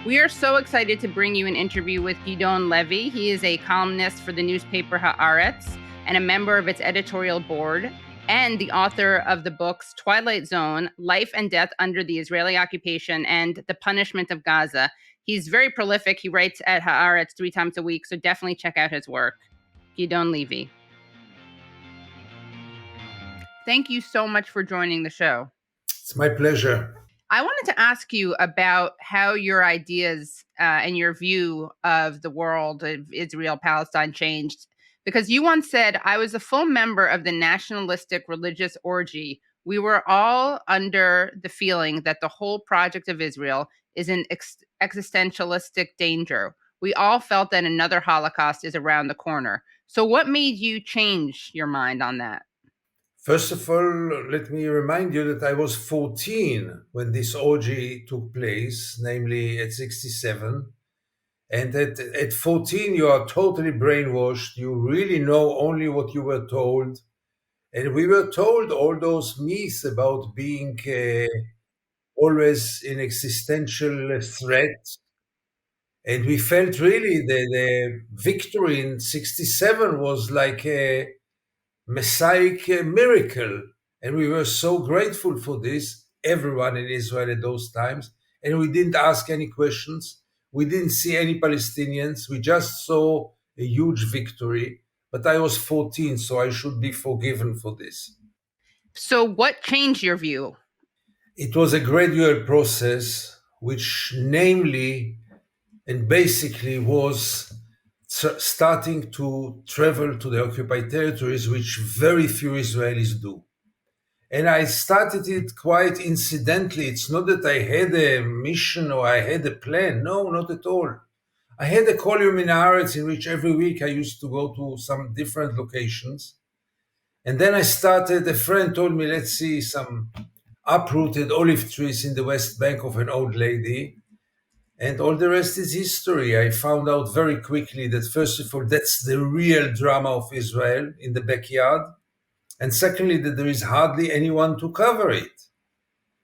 We are so excited to bring you an interview with Gideon Levy. He is a columnist for the newspaper Haaretz and a member of its editorial board, and the author of the books Twilight Zone, Life and Death Under the Israeli Occupation, and The Punishment of Gaza. He's very prolific. He writes at Haaretz 3 times a week, so definitely check out his work. Gideon Levy. Thank you so much for joining the show. It's my pleasure. I wanted to ask you about how your ideas and your view of the world of Israel, Palestine changed. Because you once said, I was a full member of the nationalistic religious orgy. We were all under the feeling that the whole project of Israel is an existentialistic danger. We all felt that another Holocaust is around the corner. So what made you change your mind on that? First of all, let me remind you that I was 14 when this orgy took place, namely at 67. And at 14, you are totally brainwashed. You really know only what you were told. And we were told all those myths about being always in existential threat. And we felt really the victory in 67 was like a messianic miracle. And we were so grateful for this, everyone in Israel at those times. And we didn't ask any questions. We didn't see any Palestinians. We just saw a huge victory. But I was 14, so I should be forgiven for this. So what changed your view? It was a gradual process, which namely and basically was starting to travel to the occupied territories, which very few Israelis do. And I started it quite incidentally. It's not that I had a mission or I had a plan. No, not at all. I had a column in Haaretz in which every week I used to go to some different locations. And then I started, a friend told me, let's see some uprooted olive trees in the West Bank of an old lady. And all the rest is history. I found out very quickly that, first of all, that's the real drama of Israel in the backyard. And secondly, that there is hardly anyone to cover it.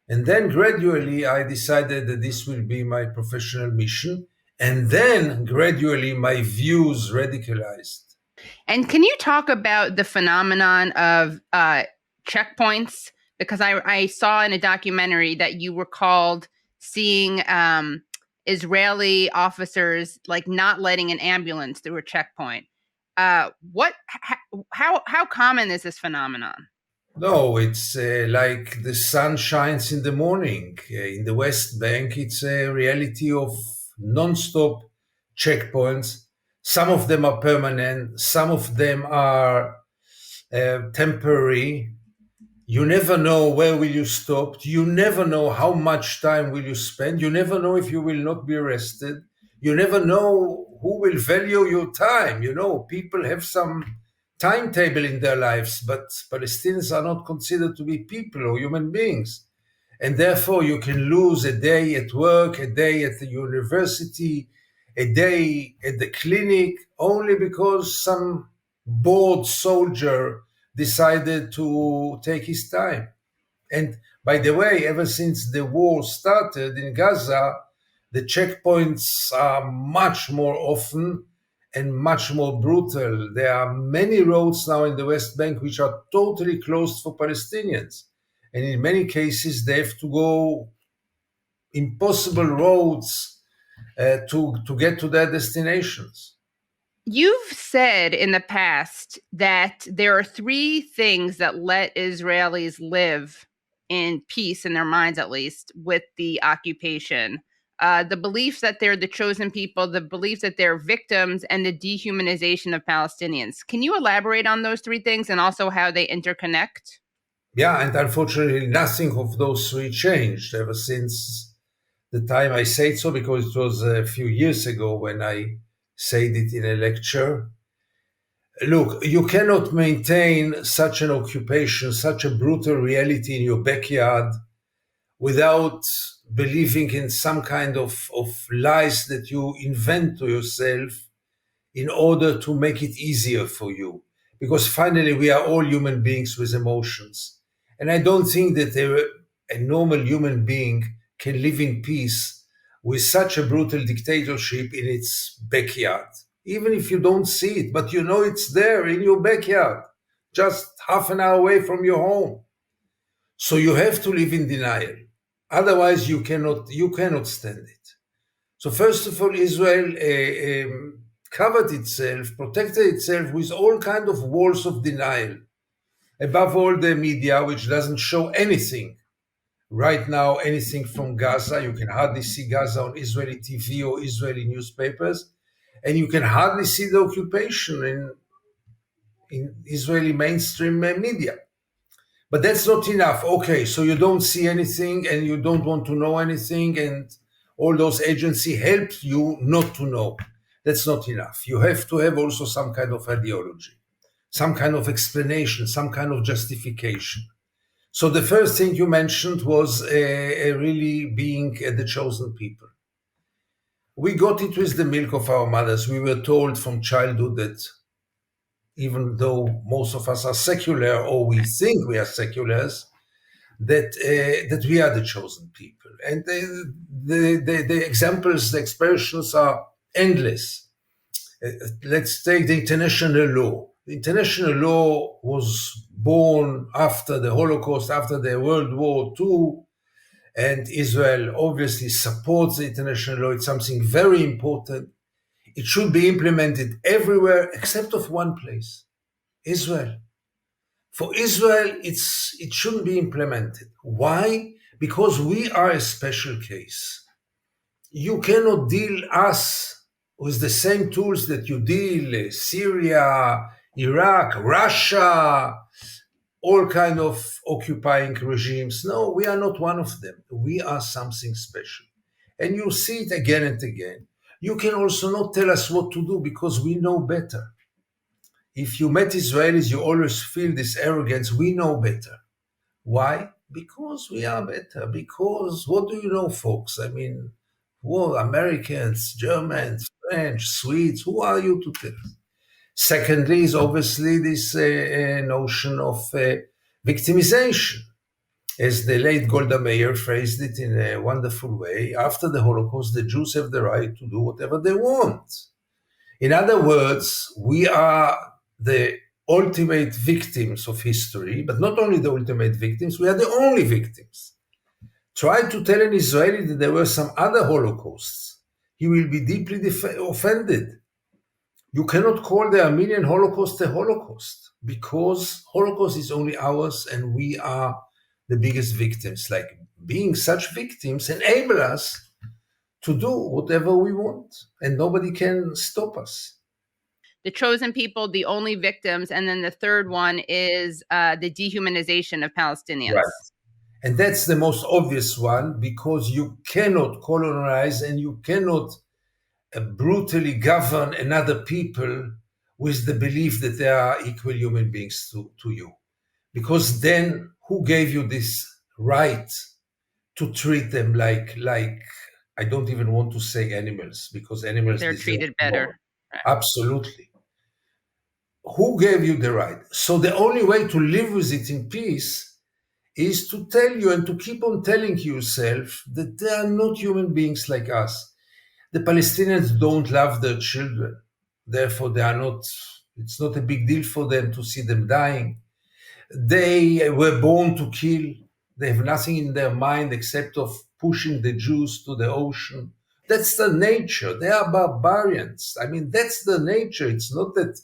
And then gradually, I decided that this will be my professional mission. And then gradually, my views radicalized. And can you talk about the phenomenon of checkpoints? Because I saw in a documentary that you recalled seeing Israeli officers like not letting an ambulance through a checkpoint. How common is this phenomenon? No, it's like the sun shines in the morning. In the West Bank, it's a reality of non-stop checkpoints. Some of them are permanent, some of them are temporary. You never know where will you stop. You never know how much time will you spend. You never know if you will not be arrested. You never know who will value your time. You know, people have some timetable in their lives, but Palestinians are not considered to be people or human beings. And therefore, you can lose a day at work, a day at the university, a day at the clinic, only because some bored soldier decided to take his time. And by the way, ever since the war started in Gaza, the checkpoints are much more often and much more brutal. There are many roads now in the West Bank which are totally closed for Palestinians. And in many cases, they have to go impossible roads to get to their destinations. You've said in the past that there are three things that let Israelis live in peace, in their minds at least, with the occupation. The belief that they're the chosen people, the belief that they're victims, and the dehumanization of Palestinians. Can you elaborate on those three things and also how they interconnect? Yeah, and unfortunately, nothing of those three changed ever since the time I said so, because it was a few years ago when I said it in a lecture. Look, you cannot maintain such an occupation, such a brutal reality in your backyard without believing in some kind of lies that you invent to yourself in order to make it easier for you. Because finally, we are all human beings with emotions. And I don't think that a normal human being can live in peace with such a brutal dictatorship in its backyard. Even if you don't see it, but you know it's there in your backyard, just half an hour away from your home. So you have to live in denial. Otherwise, you cannot stand it. So first of all, Israel covered itself, protected itself with all kinds of walls of denial. Above all, the media, which doesn't show anything. Right now, anything from Gaza, you can hardly see Gaza on Israeli TV or Israeli newspapers, and you can hardly see the occupation in Israeli mainstream media. But that's not enough. Okay, so you don't see anything and you don't want to know anything, and all those agencies help you not to know. That's not enough. You have to have also some kind of ideology, some kind of explanation, some kind of justification. So the first thing you mentioned was really being the chosen people. We got it with the milk of our mothers. We were told from childhood that even though most of us are secular, or we think we are seculars, that we are the chosen people. And the examples, the expressions are endless. Let's take the international law. The international law was born after the Holocaust, after the World War II, and Israel obviously supports the international law. It's something very important. It should be implemented everywhere except of one place, Israel. For Israel, it shouldn't be implemented. Why? Because we are a special case. You cannot deal us with the same tools that you deal Syria, Iraq, Russia, all kind of occupying regimes. No, we are not one of them. We are something special. And you see it again and again. You can also not tell us what to do because we know better. If you met Israelis, you always feel this arrogance. We know better. Why? Because we are better. Because what do you know, folks? I mean, well, Americans, Germans, French, Swedes, who are you to tell? Secondly, is obviously this notion of victimization. As the late Golda Meir phrased it in a wonderful way, after the Holocaust, the Jews have the right to do whatever they want. In other words, we are the ultimate victims of history, but not only the ultimate victims, we are the only victims. Try to tell an Israeli that there were some other Holocausts. He will be deeply offended. You cannot call the Armenian Holocaust a Holocaust because Holocaust is only ours and we are the biggest victims. Like being such victims enable us to do whatever we want and nobody can stop us. The chosen people, the only victims, and then the third one is the dehumanization of Palestinians. Right. And that's the most obvious one because you cannot colonize and you cannot brutally govern another people with the belief that they are equal human beings to you. Because then who gave you this right to treat them like I don't even want to say animals because animals they're treated better. Absolutely. Who gave you the right? So the only way to live with it in peace is to tell you and to keep on telling yourself that they are not human beings like us. The Palestinians don't love their children. Therefore, it's not a big deal for them to see them dying. They were born to kill. They have nothing in their mind except of pushing the Jews to the ocean. That's the nature. They are barbarians. I mean, that's the nature. It's not that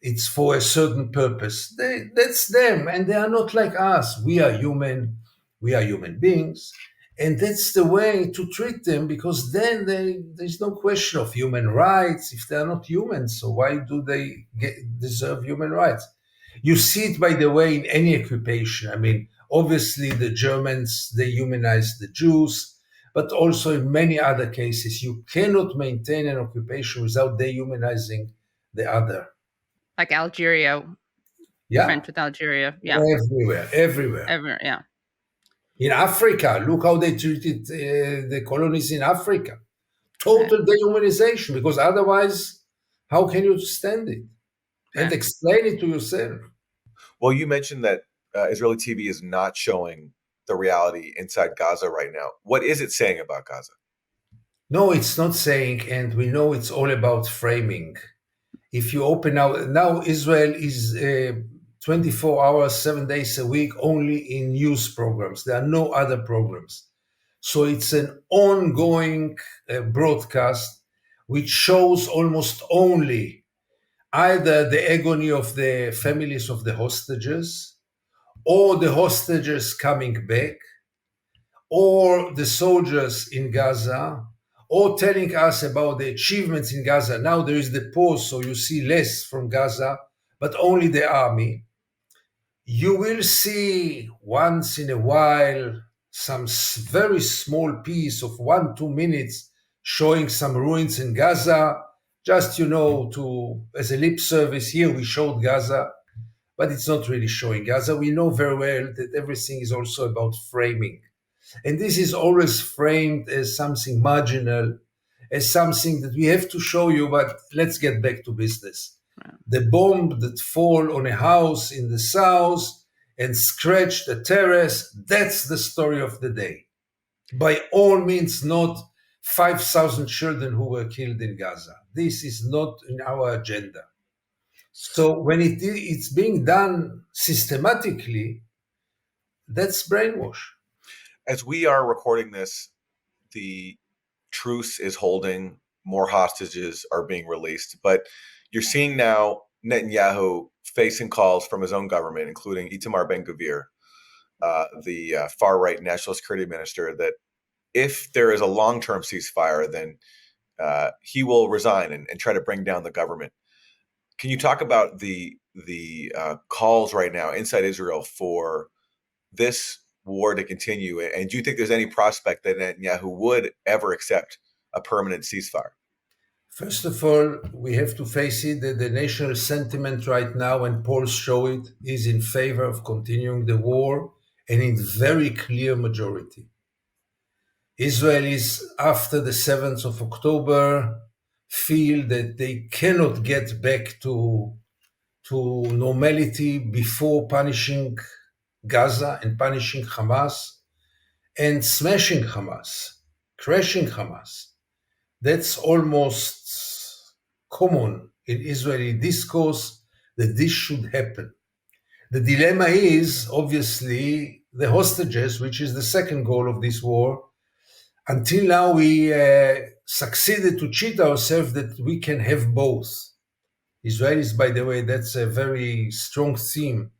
it's for a certain purpose. That's them, and they are not like us. We are human. We are human beings. And that's the way to treat them because then there's no question of human rights. If they are not humans, so why do they deserve human rights? You see it, by the way, in any occupation. I mean, obviously the Germans, they humanized the Jews, but also in many other cases, you cannot maintain an occupation without dehumanizing the other. Like Algeria. Yeah. French with Algeria. Yeah. Everywhere. Yeah. In Africa, look how they treated the colonies in Africa. Total dehumanization, because otherwise, how can you stand it and explain it to yourself? Well, you mentioned that Israeli TV is not showing the reality inside Gaza right now. What is it saying about Gaza? No, it's not saying, and we know it's all about framing. If you open now Israel is 24 hours, 7 days a week, only in news programs. There are no other programs. So it's an ongoing broadcast which shows almost only either the agony of the families of the hostages, or the hostages coming back, or the soldiers in Gaza, or telling us about the achievements in Gaza. Now there is the pause, so you see less from Gaza, but only the army. You will see once in a while some very small piece of 1-2 minutes showing some ruins in Gaza, just, to as a lip service. Here we showed Gaza, but it's not really showing Gaza. We know very well that everything is also about framing. And this is always framed as something marginal, as something that we have to show you, but let's get back to business. The bomb that fall on a house in the south and scratched a terrace, that's the story of the day. By all means, not 5,000 children who were killed in Gaza. This is not in our agenda. So when it's being done systematically, that's brainwash. As we are recording this, the truce is holding, more hostages are being released, but you're seeing now Netanyahu facing calls from his own government, including Itamar Ben-Gvir, the far-right national security minister, that if there is a long-term ceasefire, then he will resign and try to bring down the government. Can you talk about the calls right now inside Israel for this war to continue? And do you think there's any prospect that Netanyahu would ever accept a permanent ceasefire? First of all, we have to face it that the national sentiment right now, and polls show it, is in favor of continuing the war, and in very clear majority. Israelis, after the 7th of October, feel that they cannot get back to normality before punishing Gaza and punishing Hamas and smashing Hamas, crashing Hamas. That's almost common in Israeli discourse that this should happen. The dilemma is obviously the hostages, which is the second goal of this war. Until now, we succeeded to cheat ourselves that we can have both. Israelis, by the way, that's a very strong theme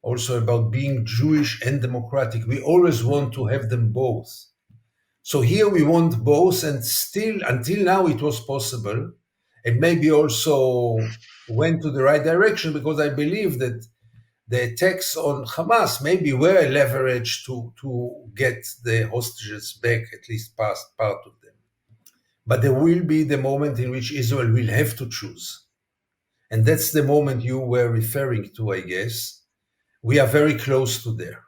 also about being Jewish and democratic. We always want to have them both. So here we want both, and still, until now, it was possible, and maybe also went to the right direction, because I believe that the attacks on Hamas maybe were a leverage to get the hostages back, at least part of them. But there will be the moment in which Israel will have to choose. And that's the moment you were referring to, I guess. We are very close to there.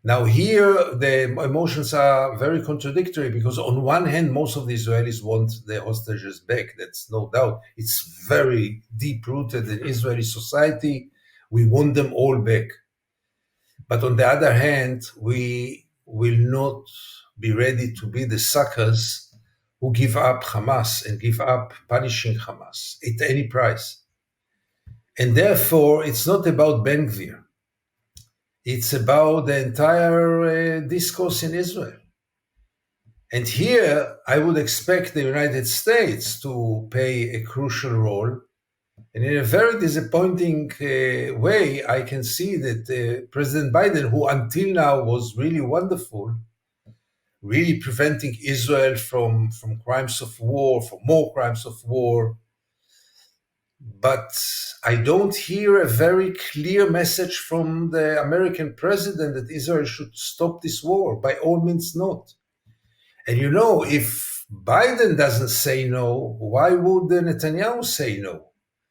Now here, the emotions are very contradictory, because on one hand, most of the Israelis want the hostages back. That's no doubt. It's very deep-rooted in Israeli society. We want them all back. But on the other hand, we will not be ready to be the suckers who give up Hamas and give up punishing Hamas at any price. And therefore, it's not about Ben-Gvir. It's about the entire discourse in Israel. And here, I would expect the United States to play a crucial role. And in a very disappointing way, I can see that President Biden, who until now was really wonderful, really preventing Israel from crimes of war, from more crimes of war, but I don't hear a very clear message from the American president that Israel should stop this war. By all means not. And if Biden doesn't say no, why would Netanyahu say no?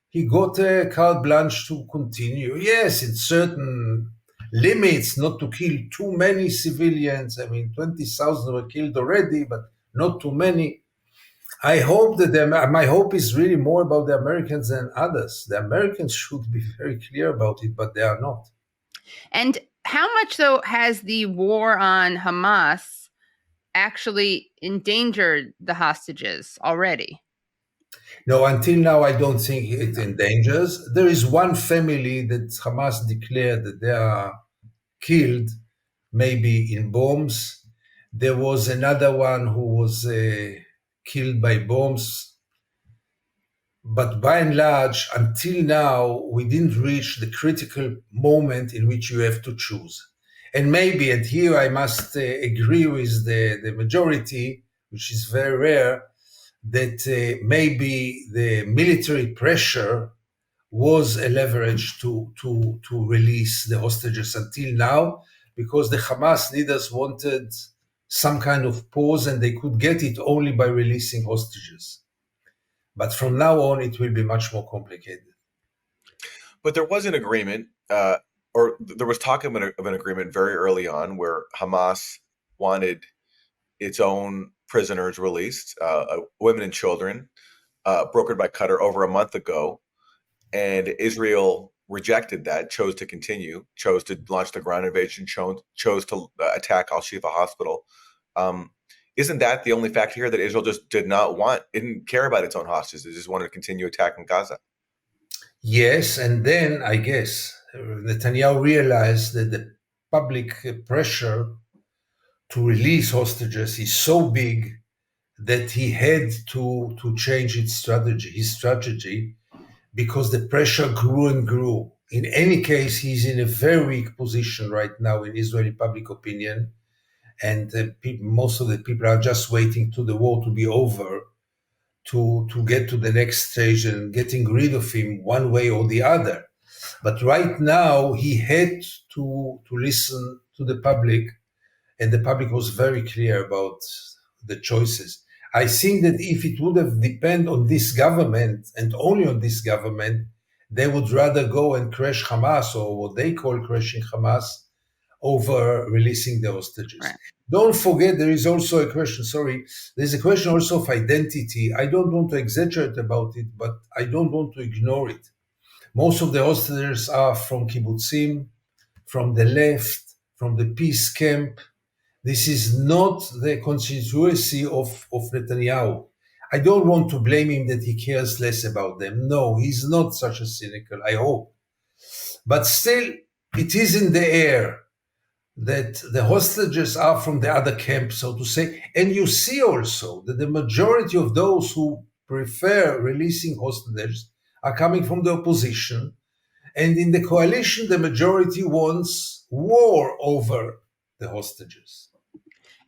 He got a carte blanche to continue. Yes, in certain limits, not to kill too many civilians. I mean, 20,000 were killed already, but not too many. I hope that my hope is really more about the Americans than others. The Americans should be very clear about it, but they are not. And how much, though, has the war on Hamas actually endangered the hostages already. No, until now, I don't think it endangers. There is one family that Hamas declared that they are killed, maybe in bombs. There was another one who was killed by bombs. But by and large, until now, we didn't reach the critical moment in which you have to choose. And maybe, and here I must agree with the majority, which is very rare, that maybe the military pressure was a leverage to release the hostages until now, because the Hamas leaders wanted some kind of pause and they could get it only by releasing hostages. But from now on, it will be much more complicated. But there was an agreement, or there was talk of an agreement very early on where Hamas wanted its own prisoners released, women and children, brokered by Qatar over a month ago. And Israel rejected that, chose to continue, chose to launch the ground invasion, chose to attack Al-Shifa hospital. Isn't that the only factor here, that Israel just didn't care about its own hostages? It just wanted to continue attacking Gaza? Yes, and then I guess Netanyahu realized that the public pressure to release hostages is so big that he had to change his strategy, because the pressure grew and grew. In any case, he's in a very weak position right now in Israeli public opinion, and most of the people are just waiting to the war to be over to get to the next stage and getting rid of him one way or the other. But right now, he had to listen to the public, and the public was very clear about the choices. I think that if it would have depended on this government and only on this government, they would rather go and crash Hamas, or what they call crashing Hamas, over releasing the hostages. Right. Don't forget, there is also a question, there's a question also of identity. I don't want to exaggerate about it, but I don't want to ignore it. Most of the hostages are from kibbutzim, from the left, from the peace camp. This is not the constituency of Netanyahu. I don't want to blame him that he cares less about them. No, he's not such a cynical, I hope. But still, it is in the air that the hostages are from the other camp, so to say. And you see also that the majority of those who prefer releasing hostages are coming from the opposition. And in the coalition, the majority wants war over the hostages.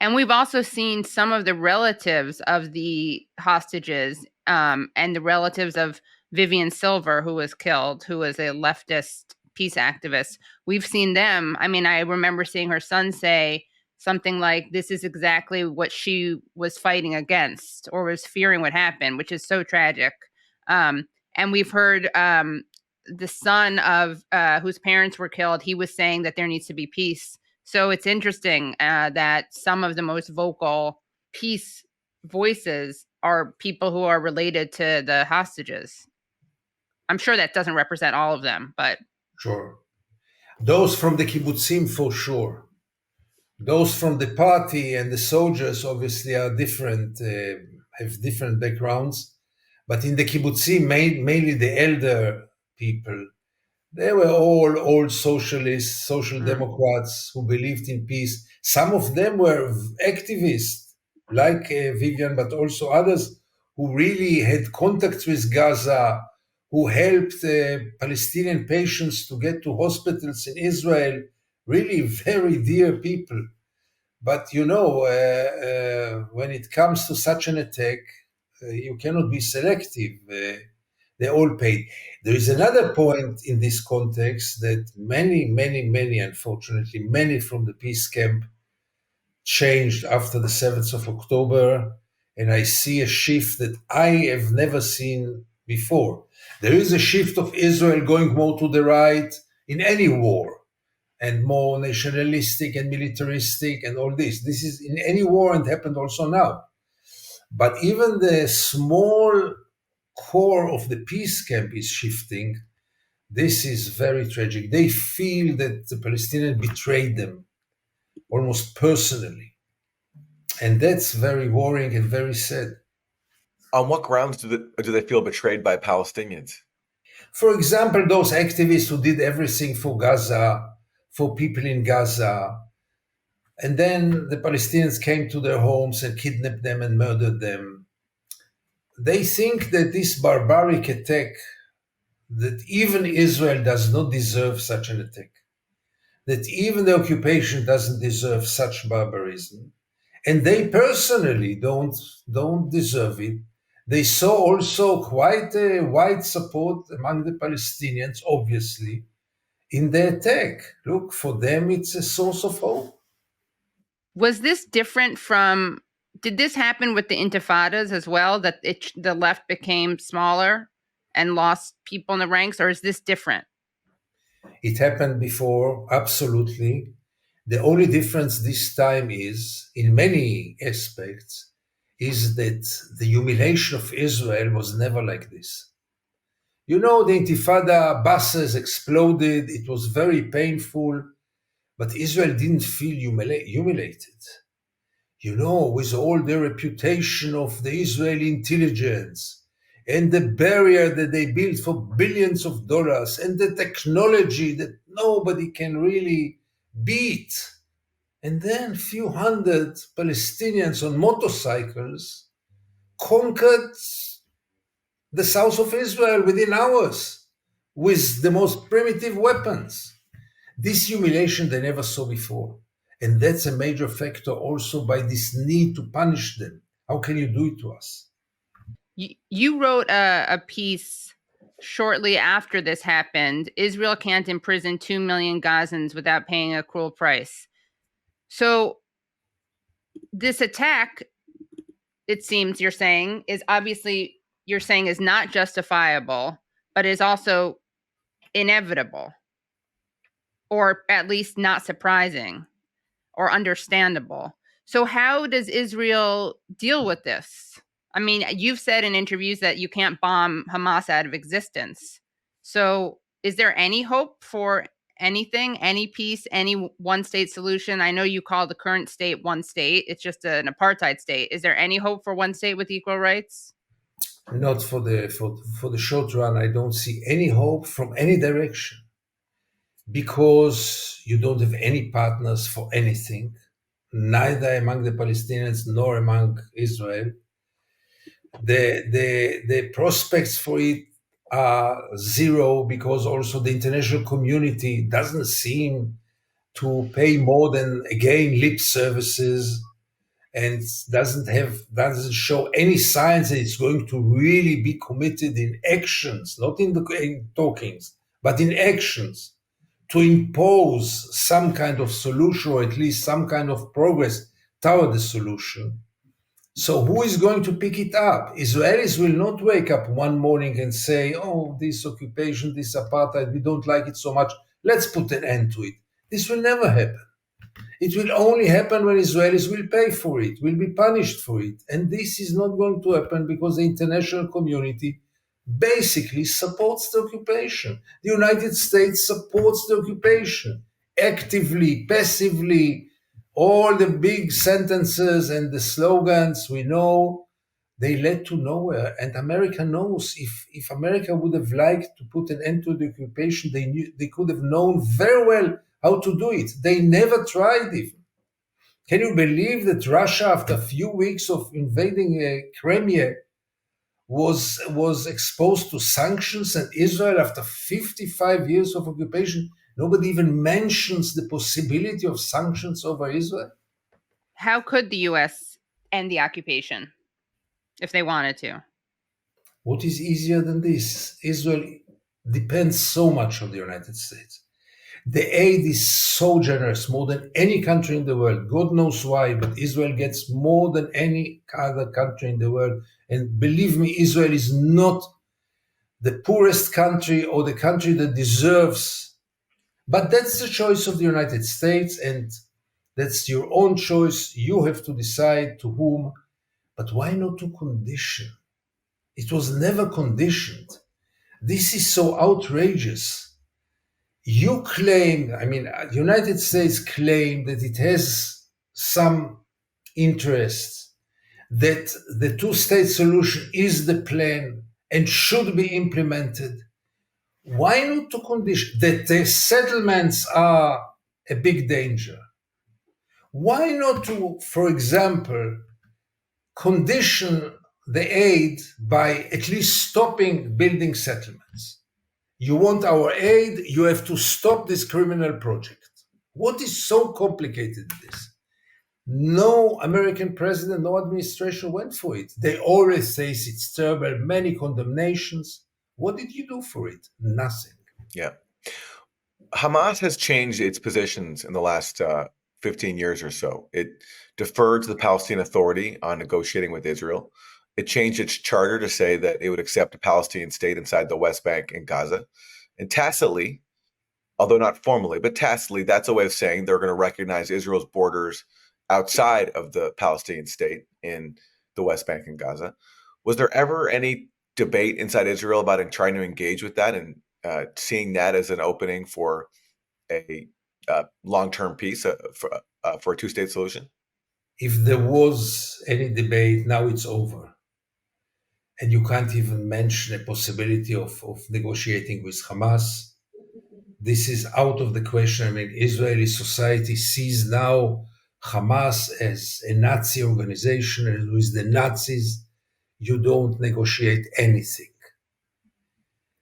And we've also seen some of the relatives of the hostages and the relatives of Vivian Silver, who was killed, who was a leftist peace activist. We've seen them. I mean, I remember seeing her son say something like, this is exactly what she was fighting against or was fearing would happen, which is so tragic. And we've heard the son of whose parents were killed, he was saying that there needs to be peace. So it's interesting that some of the most vocal peace voices are people who are related to the hostages. I'm sure that doesn't represent all of them, but... Sure. Those from the kibbutzim, for sure. Those from the party and the soldiers obviously are different, have different backgrounds. But in the kibbutzim, mainly the elder people, they were all old socialists, social democrats who believed in peace. Some of them were activists, like Vivian, but also others who really had contacts with Gaza, who helped Palestinian patients to get to hospitals in Israel, really very dear people. But you know, when it comes to such an attack, you cannot be selective. They all paid. There is another point in this context that many, unfortunately, many from the peace camp changed after the 7th of October, and I see a shift that I have never seen before. There is a shift of Israel going more to the right in any war, and more nationalistic and militaristic and all this. This is in any war and happened also now. But even the small core of the peace camp is shifting. This is very tragic. They feel that the Palestinians betrayed them, almost personally. And that's very worrying and very sad. On what grounds do they feel betrayed by Palestinians? For example, those activists who did everything for Gaza, for people in Gaza, and then the Palestinians came to their homes and kidnapped them and murdered them. They think that this barbaric attack, that even Israel does not deserve such an attack, that even the occupation doesn't deserve such barbarism, and they personally don't deserve it. They saw also quite a wide support among the Palestinians, obviously, in the attack. Look, for them, it's a source of hope. Was this different from? Did this happen with the intifadas as well? That the left became smaller and lost people in the ranks, or is this different? It happened before, absolutely. The only difference this time is, in many aspects, is that the humiliation of Israel was never like this. You know, the Intifada buses exploded, it was very painful, but Israel didn't feel humiliated. You know, with all the reputation of the Israeli intelligence and the barrier that they built for billions of dollars and the technology that nobody can really beat. And then a few hundred Palestinians on motorcycles conquered the south of Israel within hours with the most primitive weapons. This humiliation they never saw before. And that's a major factor also by this need to punish them. How can you do it to us? You wrote a piece shortly after this happened. Israel can't imprison 2 million Gazans without paying a cruel price. So this attack, it seems you're saying, is not justifiable, but is also inevitable, or at least not surprising or understandable. So how does Israel deal with this? I mean, you've said in interviews that you can't bomb Hamas out of existence. So is there any hope for anything, any peace, any one-state solution? I know you call the current state one state. It's just an apartheid state. Is there any hope for one state with equal rights? Not for the short run. I don't see any hope from any direction, because you don't have any partners for anything, neither among the Palestinians nor among Israel. The prospects for it are zero, because also the international community doesn't seem to pay more than, again, lip services, and doesn't show any signs that it's going to really be committed in actions, not in talkings, but in actions, to impose some kind of solution, or at least some kind of progress toward the solution. So who is going to pick it up? Israelis will not wake up one morning and say, oh, this occupation, this apartheid, we don't like it so much, let's put an end to it. This will never happen. It will only happen when Israelis will pay for it, will be punished for it. And this is not going to happen because the international community basically supports the occupation. The United States supports the occupation actively, passively. All the big sentences and the slogans we know, they led to nowhere. And America knows, if America would have liked to put an end to the occupation, they could have known very well how to do it. They never tried even. Can you believe that Russia, after a few weeks of invading Crimea, was exposed to sanctions, and Israel, after 55 years of occupation, nobody even mentions the possibility of sanctions over Israel? How could the U.S. end the occupation if they wanted to? What is easier than this? Israel depends so much on the United States. The aid is so generous, more than any country in the world. God knows why, but Israel gets more than any other country in the world. And believe me, Israel is not the poorest country or the country that deserves. But that's the choice of the United States, and that's your own choice. You have to decide to whom. But why not to condition? It was never conditioned. This is so outrageous. You claim, I mean, the United States claim that it has some interests, that the two-state solution is the plan and should be implemented, why not to condition that the settlements are a big danger? Why not to, for example, condition the aid by at least stopping building settlements? You want our aid, you have to stop this criminal project. What is so complicated in this? No American president, no administration went for it. They always say it's terrible, many condemnations. What did you do for it? Nothing. Yeah. Hamas has changed its positions in the last 15 years or so. It deferred to the Palestinian Authority on negotiating with Israel. It changed its charter to say that it would accept a Palestinian state inside the West Bank and Gaza. And tacitly, although not formally, but tacitly, that's a way of saying they're going to recognize Israel's borders outside of the Palestinian state in the West Bank and Gaza. Was there ever any debate inside Israel about trying to engage with that and seeing that as an opening for a long-term peace for a two-state solution? If there was any debate, now it's over. And you can't even mention a possibility of negotiating with Hamas. This is out of the question. I mean, Israeli society sees now Hamas as a Nazi organization, and with the Nazis, you don't negotiate anything.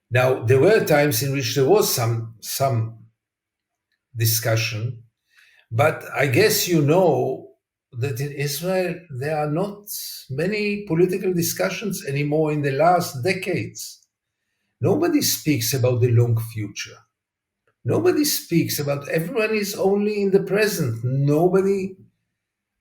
Now, there were times in which there was some discussion, but I guess you know that in Israel, there are not many political discussions anymore in the last decades. Nobody speaks about the long future. Nobody speaks about, everyone is only in the present. Nobody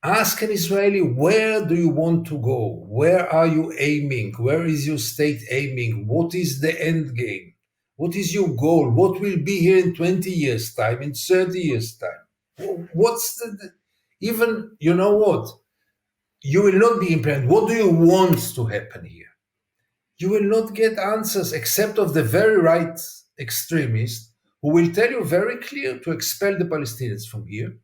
asks an Israeli, where do you want to go? Where are you aiming? Where is your state aiming? What is the end game? What is your goal? What will be here in 20 years' time, in 30 years' time? What's the, even, you know what? You will not be implemented. What do you want to happen here? You will not get answers except of the very right extremists who will tell you very clear to expel the Palestinians from here.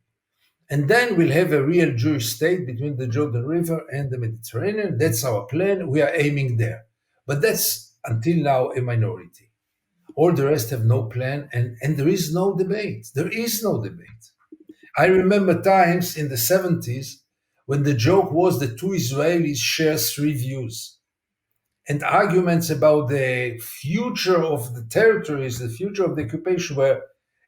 And then we'll have a real Jewish state between the Jordan River and the Mediterranean. That's our plan. We are aiming there. But that's, until now, a minority. All the rest have no plan, and there is no debate. There is no debate. I remember times in the 70s when the joke was that two Israelis share three views, and arguments about the future of the territories, the future of the occupation, were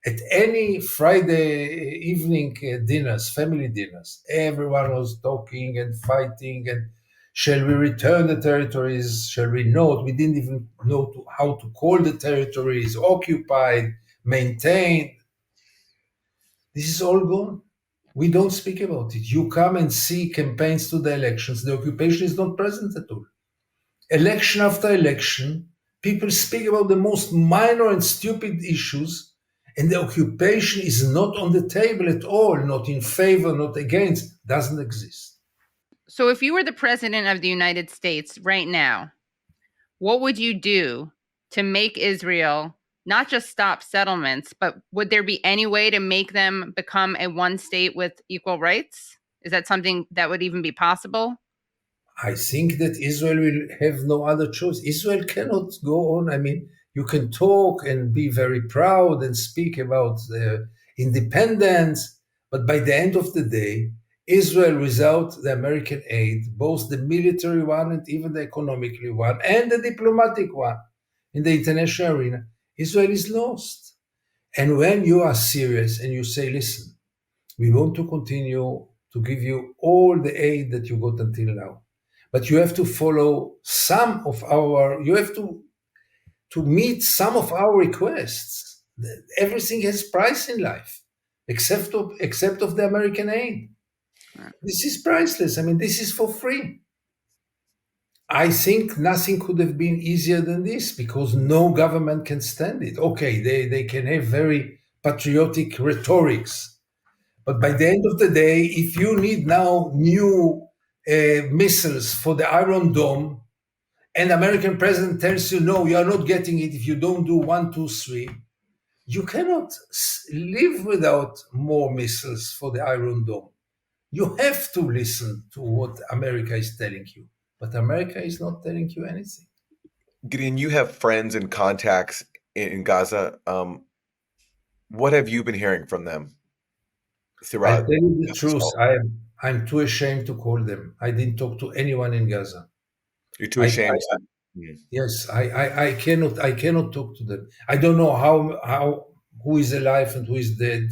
at any Friday evening dinners, family dinners. Everyone was talking and fighting, and shall we return the territories? Shall we not? We didn't even know how to call the territories, occupied, maintained. This is all gone. We don't speak about it. You come and see campaigns to the elections. The occupation is not present at all. Election after election, people speak about the most minor and stupid issues, and the occupation is not on the table at all, not in favor, not against, doesn't exist. So if you were the president of the United States right now, what would you do to make Israel not just stop settlements, but would there be any way to make them become a one state with equal rights? Is that something that would even be possible? I think that Israel will have no other choice. Israel cannot go on. I mean, you can talk and be very proud and speak about independence, but by the end of the day, Israel, without the American aid, both the military one and even the economically one, and the diplomatic one in the international arena, Israel is lost. And when you are serious and you say, listen, we want to continue to give you all the aid that you got until now, but you have to follow some of our, you have to meet some of our requests. Everything has price in life, except of the American aid. This is priceless. I mean, this is for free. I think nothing could have been easier than this because no government can stand it. Okay, they can have very patriotic rhetorics, but by the end of the day, if you need now new missiles for the Iron Dome, and the American president tells you, no, you are not getting it if you don't do 1, 2, 3, you cannot live without more missiles for the Iron Dome. You have to listen to what America is telling you, but America is not telling you anything. Gideon, you have friends and contacts in Gaza. What have you been hearing from them I throughout tell you the this truth. assault? I'm too ashamed to call them. I didn't talk to anyone in Gaza. You're too I, ashamed I to. Mm. yes, I cannot talk to them. I don't know how who is alive and who is dead,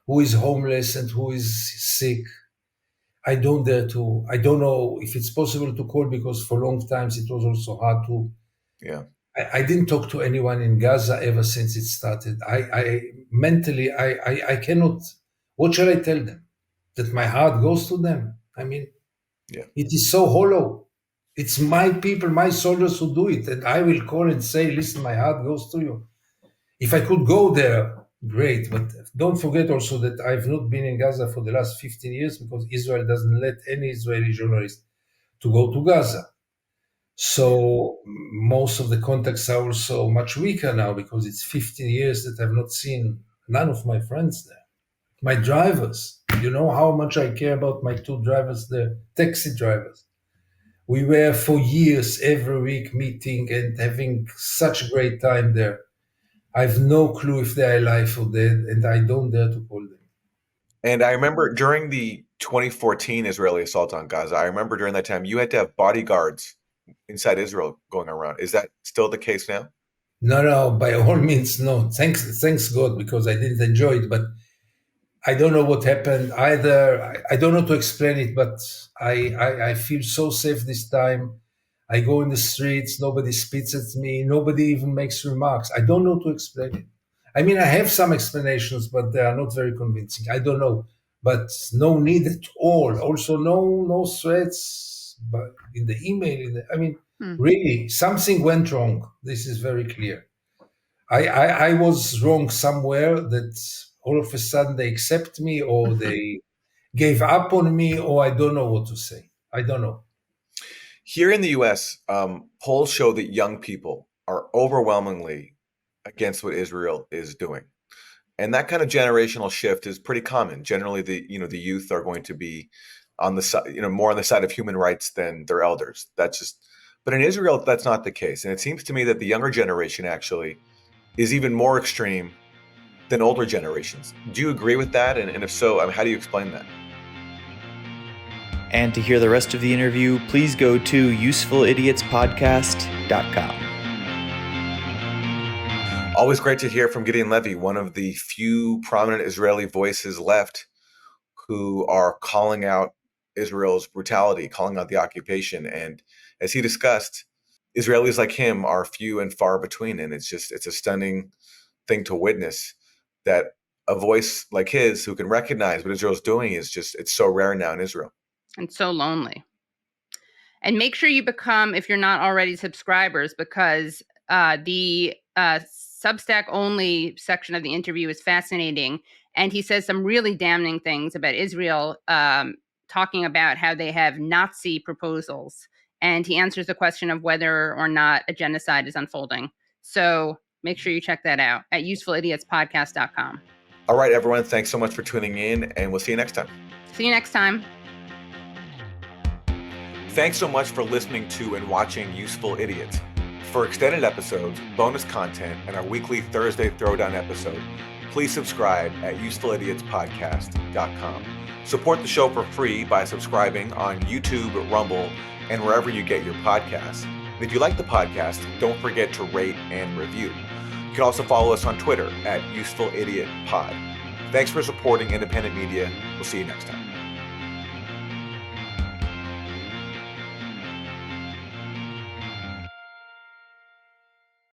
who is homeless and who is sick. I don't dare to. I don't know if it's possible to call because for long times it was also hard to. Yeah. I didn't talk to anyone in Gaza ever since it started. I mentally I cannot. What shall I tell them? That my heart goes to them. I mean, Yeah. it is so hollow. It's my people, my soldiers who do it, and I will call and say, "Listen, my heart goes to you." If I could go there, great. But don't forget also that I've not been in Gaza for the last 15 years because Israel doesn't let any Israeli journalist to go to Gaza. Yeah. So most of the contacts are also much weaker now because it's 15 years that I've not seen none of my friends there. My drivers, you know how much I care about my two drivers there, taxi drivers. We were for years every week meeting and having such a great time there. I've no clue if they're alive or dead, and I don't dare to call them. And I remember during the 2014 Israeli assault on Gaza, I remember during that time you had to have bodyguards inside Israel going around. Is that still the case now? No, no, by all means, no. Thanks God, because I didn't enjoy it, but I don't know what happened either. I don't know to explain it, but I feel so safe this time. I go in the streets, nobody spits at me, nobody even makes remarks. I don't know to explain it. I mean, I have some explanations, but they are not very convincing. I don't know, but no need at all. Also, no threats, but in the email. I mean, Hmm. really, something went wrong. This is very clear. I was wrong somewhere that all of a sudden they accept me or they gave up on me or I don't know what to say. I don't know. Here in the US, polls show that young people are overwhelmingly against what Israel is doing. And that kind of generational shift is pretty common. Generally, the youth are going to be on the side, more on the side of human rights than their elders. But in Israel, that's not the case. And it seems to me that the younger generation actually is even more extreme than older generations. Do you agree with that? And if so, how do you explain that? And to hear the rest of the interview, please go to usefulidiotspodcast.com. Always great to hear from Gideon Levy, one of the few prominent Israeli voices left who are calling out Israel's brutality, calling out the occupation. And as he discussed, Israelis like him are few and far between. And it's a stunning thing to witness that a voice like his who can recognize what Israel's doing it's so rare now in Israel. And so lonely. And make sure you become, if you're not already subscribers, because the Substack only section of the interview is fascinating. And he says some really damning things about Israel, talking about how they have Nazi proposals. And he answers the question of whether or not a genocide is unfolding. So make sure you check that out at usefulidiotspodcast.com. All right, everyone. Thanks so much for tuning in, and we'll see you next time. See you next time. Thanks so much for listening to and watching Useful Idiots. For extended episodes, bonus content, and our weekly Thursday Throwdown episode, please subscribe at usefulidiotspodcast.com. Support the show for free by subscribing on YouTube, Rumble, and wherever you get your podcasts. And if you like the podcast, don't forget to rate and review. You can also follow us on Twitter at UsefulIdiotPod. Thanks for supporting independent media. We'll see you next time.